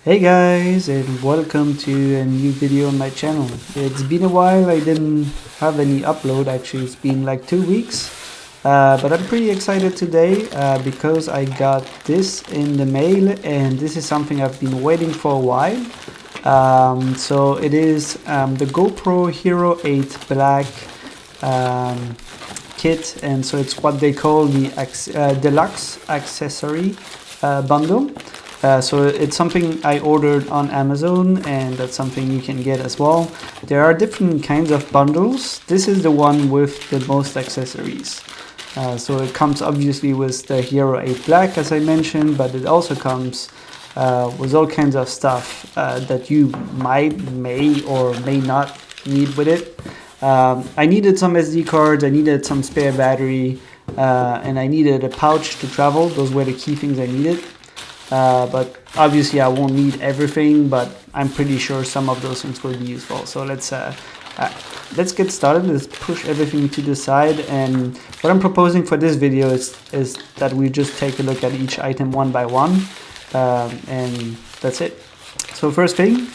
Hey guys, and welcome to a new video on my channel. It's been a while, I didn't have any upload. Actually, it's been like 2 weeks, but I'm pretty excited today because I got this in the mail, and this is something I've been waiting for a while. So it is the GoPro Hero 8 Black kit, and so it's what they call the Deluxe Accessory bundle. So it's something I ordered on Amazon, and that's something you can get as well. There are different kinds of bundles. This is the one with the most accessories. So it comes obviously with the Hero 8 Black, as I mentioned, but it also comes with all kinds of stuff that you may or may not need with it. I needed some SD cards, I needed some spare battery, and I needed a pouch to travel. Those were the key things I needed. But obviously I won't need everything, but I'm pretty sure some of those things will be useful. So let's get started. Let's push everything to the side, and what I'm proposing for this video is that we just take a look at each item one by one, and that's it. So first thing,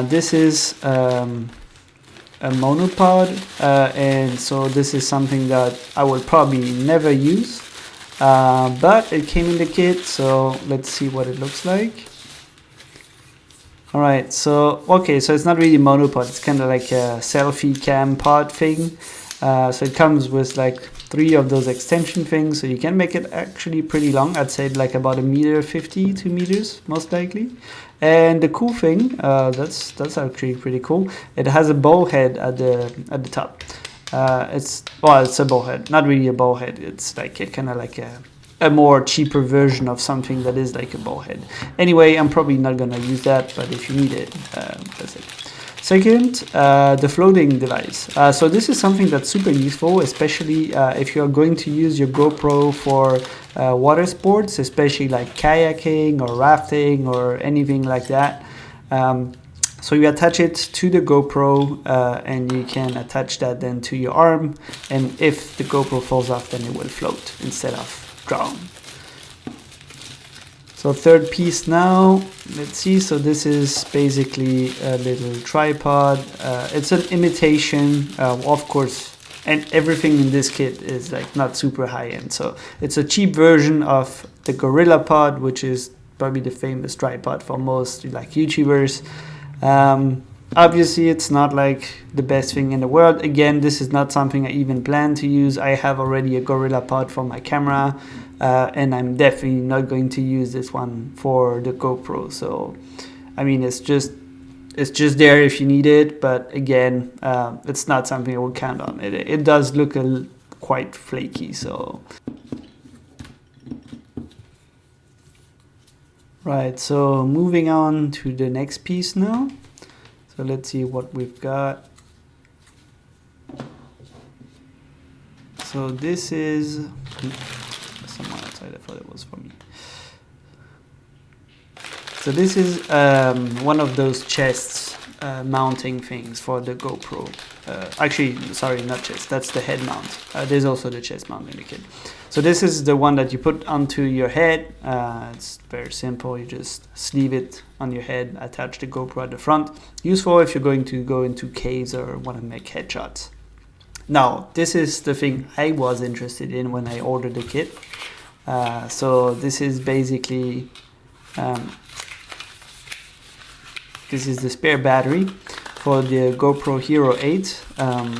this is a monopod, and so this is something that I will probably never use. But it came in the kit, so let's see what it looks like. Alright, so so it's not really monopod, it's kind of like a selfie cam pod thing. So it comes with like 3 of those extension things, so you can make it actually pretty long. I'd say like about 1.50 m, 2 meters most likely. And the cool thing, that's actually pretty cool. It has a ball head at the top. It's a ball head, not really a ball head. It's like a kind of like a more cheaper version of something that is like a ball head. Anyway, I'm probably not gonna use that, but if you need it, that's it. Second, the floating device. So this is something that's super useful, especially if you're going to use your GoPro for water sports, especially like kayaking or rafting or anything like that. So you attach it to the GoPro, and you can attach that then to your arm, and if the GoPro falls off, then it will float instead of drown. So third piece now, let's see. So this is basically a little tripod. It's an imitation, of course, and everything in this kit is like not super high end. So it's a cheap version of the GorillaPod, which is probably the famous tripod for most like YouTubers. Obviously it's not like the best thing in the world. Again, this is not something I even plan to use. I have already a GorillaPod for my camera, and I'm definitely not going to use this one for the GoPro. So I mean, it's just there if you need it, but again, it's not something I would count on. It does look quite flaky, so right, so moving on to the next piece now. So let's see what we've got. So this is someone outside. I thought it was for me. So this is one of those chests mounting things for the GoPro. Actually, sorry, not chest. That's the head mount. There's also the chest mount in the kit. So this is the one that you put onto your head. It's very simple. You just sleeve it on your head, attach the GoPro at the front. Useful if you're going to go into caves or want to make headshots. Now, this is the thing I was interested in when I ordered the kit. So this is basically, this is the spare battery for the GoPro Hero 8.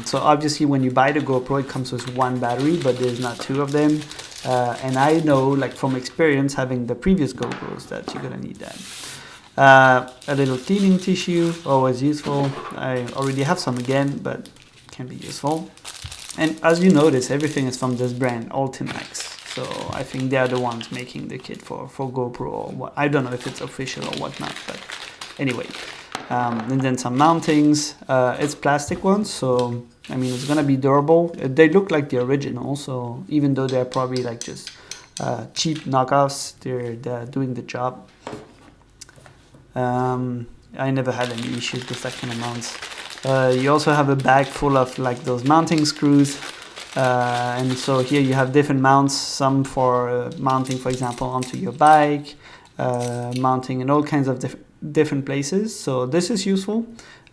So obviously when you buy the GoPro, it comes with one battery, but there's not 2 of them. And I know, like from experience, having the previous GoPros, that you're gonna need that. A little cleaning tissue, always useful. I already have some again, but can be useful. And as you notice, everything is from this brand, Ultimax. So I think they are the ones making the kit for GoPro, or what. I don't know if it's official or whatnot, but anyway. And then some mountings. It's plastic ones, so I mean it's gonna be durable. They look like the original, so even though they're probably like just cheap knockoffs, they're doing the job. I never had any issues with that kind of mounts. You also have a bag full of like those mounting screws, and so here you have different mounts, some for mounting, for example, onto your bike, mounting in all kinds of different places, so this is useful.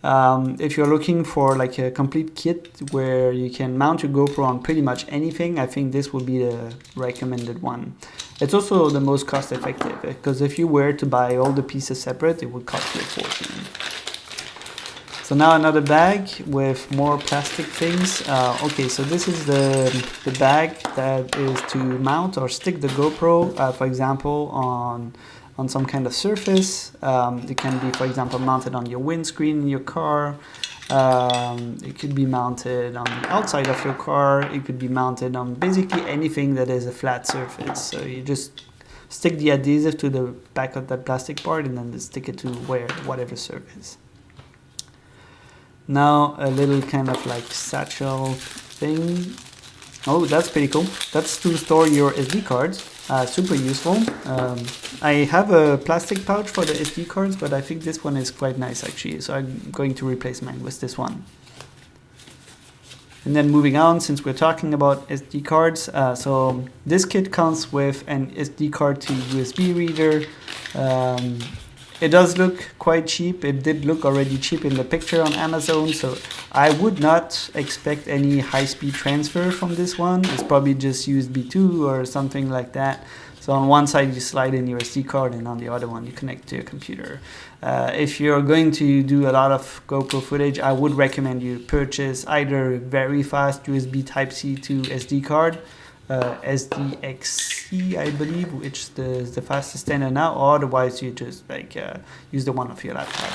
If you're looking for like a complete kit where you can mount your GoPro on pretty much anything, I think this would be the recommended one. It's also the most cost effective, because if you were to buy all the pieces separate, it would cost you a fortune. So now another bag with more plastic things. Okay, so this is the bag that is to mount or stick the GoPro, for example, on some kind of surface. It can be, for example, mounted on your windscreen in your car. It could be mounted on the outside of your car. It could be mounted on basically anything that is a flat surface. So you just stick the adhesive to the back of that plastic part and then stick it to whatever surface. Now a little kind of like satchel thing. Oh, that's pretty cool. That's to store your SD cards. Super useful. I have a plastic pouch for the SD cards, but I think this one is quite nice actually. So I'm going to replace mine with this one. And then moving on, since we're talking about SD cards, so this kit comes with an SD card to USB reader. It does look quite cheap. It did look already cheap in the picture on Amazon, so I would not expect any high-speed transfer from this one. It's probably just USB 2 or something like that. So on one side you slide in your SD card and on the other one you connect to your computer. If you're going to do a lot of GoPro footage, I would recommend you purchase either very fast USB Type-C to SD card, SDXC, I believe, which is the fastest standard now, or otherwise you just like use the one of your laptop.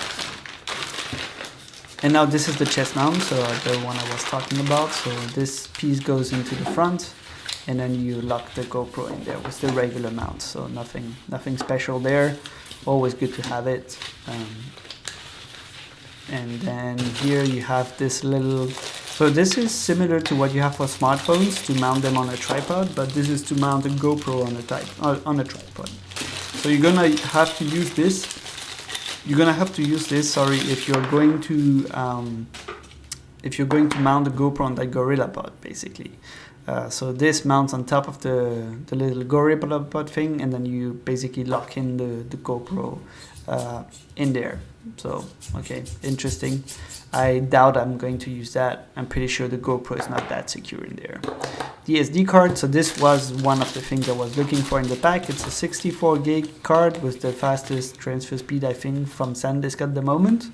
And now this is the chest mount, so the one I was talking about. So this piece goes into the front, and then you lock the GoPro in there with the regular mount. So nothing special there. Always good to have it. And then here you have this little. So this is similar to what you have for smartphones to mount them on a tripod, but this is to mount a GoPro on a tripod. So you're gonna have to use this. Sorry, if you're going to mount the GoPro on that GorillaPod, basically. So this mounts on top of the little GorillaPod thing, and then you basically lock in the GoPro in there. So, okay, interesting. I doubt I'm going to use that. I'm pretty sure the GoPro is not that secure in there. The SD card, so this was one of the things I was looking for in the pack. It's a 64 gig card with the fastest transfer speed, I think, from SanDisk at the moment.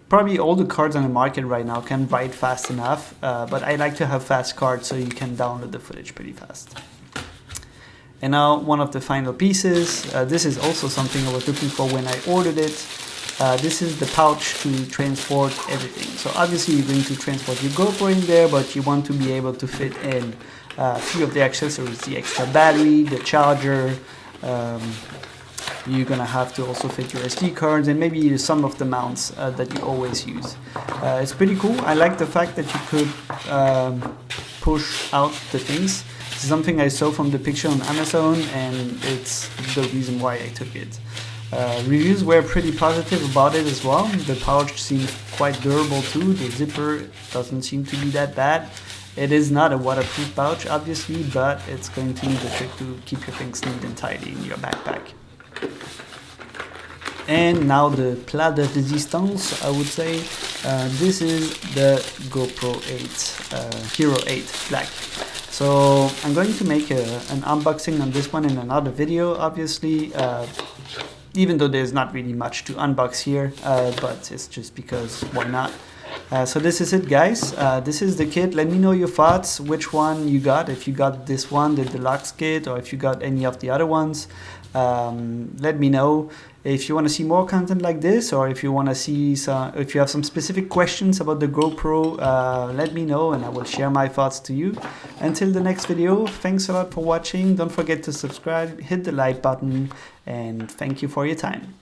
Probably all the cards on the market right now can write fast enough, but I like to have fast cards so you can download the footage pretty fast. And now one of the final pieces. This is also something I was looking for when I ordered it. This is the pouch to transport everything. So obviously you're going to transport your GoPro in there, but you want to be able to fit in a few of the accessories, the extra battery, the charger. You're gonna have to also fit your SD cards and maybe some of the mounts that you always use. It's pretty cool. I like the fact that you could push out the things. This is something I saw from the picture on Amazon, and it's the reason why I took it. Reviews were pretty positive about it as well. The pouch seems quite durable too. The zipper doesn't seem to be that bad. It is not a waterproof pouch, obviously, but it's going to need the trick to keep your things neat and tidy in your backpack. And now the plat de résistance, I would say. This is the GoPro 8, Hero 8 Black. So I'm going to make an unboxing on this one in another video, obviously, even though there's not really much to unbox here, but it's just because why not. So this is it, guys. This is the kit. Let me know your thoughts, which one you got, if you got this one, the deluxe kit, or if you got any of the other ones. Let me know. If you want to see more content like this, or if you want to see if you have some specific questions about the GoPro, let me know and I will share my thoughts to you. Until the next video, thanks a lot for watching. Don't forget to subscribe, hit the like button, and thank you for your time.